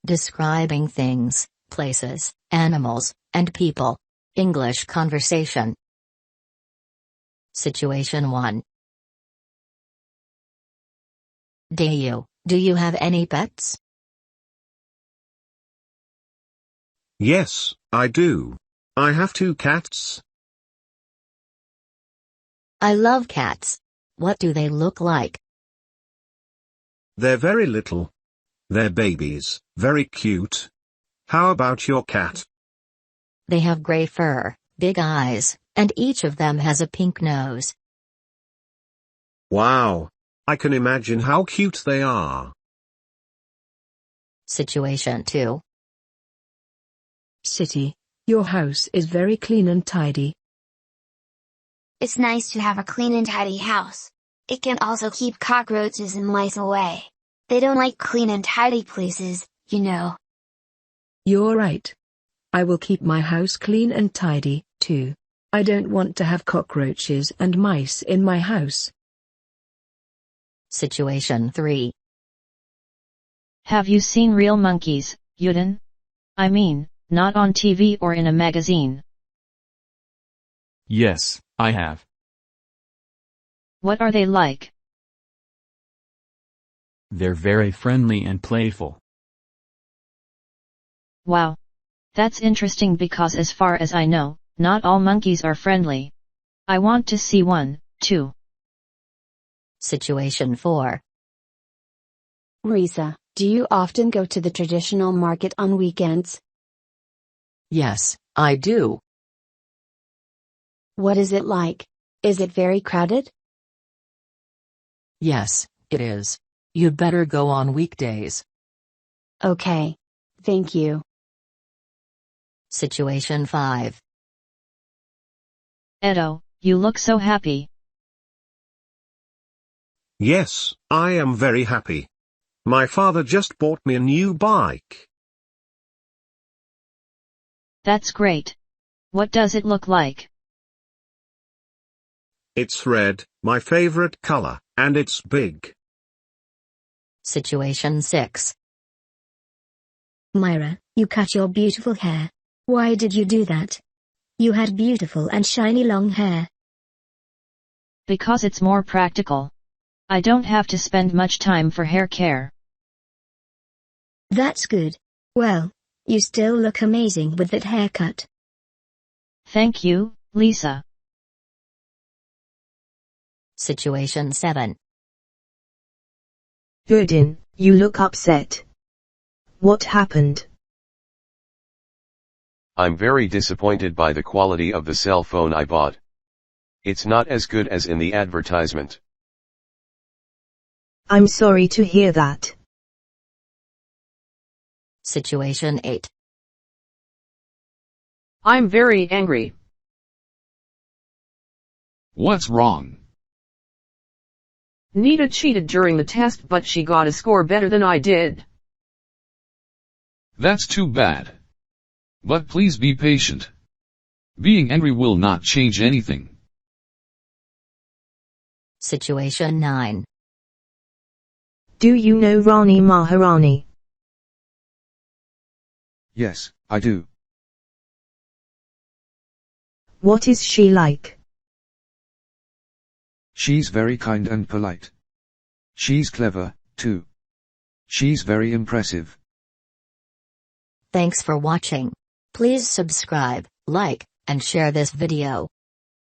Describing things, places, animals, and people. English conversation. Situation 1. Do you have any pets? Yes, I do. I have 2 cats. I love cats. What do they look like? They're very little. They're babies, very cute. How about your cat? They have gray fur, big eyes, and each of them has a pink nose. Wow. I can imagine how cute they are. Situation 2. City, your house is very clean and tidy. It's nice to have a clean and tidy house. It can also keep cockroaches and mice away. They don't like clean and tidy places, you know. You're right. I will keep my house clean and tidy, too. I don't want to have cockroaches and mice in my house. Situation 3. Have you seen real monkeys, Yuden? I mean, not on TV or in a magazine. Yes, I have. What are they like? They're very friendly and playful. Wow. That's interesting because as far as I know, not all monkeys are friendly. I want to see one, too. Situation 4. Risa, do you often go to the traditional market on weekends? Yes, I do. What is it like? Is it very crowded? Yes, it is. You'd better go on weekdays. Okay. Thank you. Situation 5. Edo, you look so happy. Yes, I am very happy. My father just bought me a new bike. That's great. What does it look like? It's red, my favorite color, and it's big. Situation 6. Myra, you cut your beautiful hair. Why did you do that? You had beautiful and shiny long hair. Because it's more practical. I don't have to spend much time for hair care. That's good. Well, you still look amazing with that haircut. Thank you, Lisa. Situation 7. Yuden, you look upset. What happened? I'm very disappointed by the quality of the cell phone I bought. It's not as good as in the advertisement. I'm sorry to hear that. Situation 8. I'm very angry. What's wrong? Nita cheated during the test but she got a score better than I did. That's too bad. But please be patient. Being angry will not change anything. Situation 9. Do you know Roni Maharani? Yes, I do. What is she like? She's very kind and polite. She's clever, too. She's very impressive. Thanks for watching. Please subscribe, like, and share this video.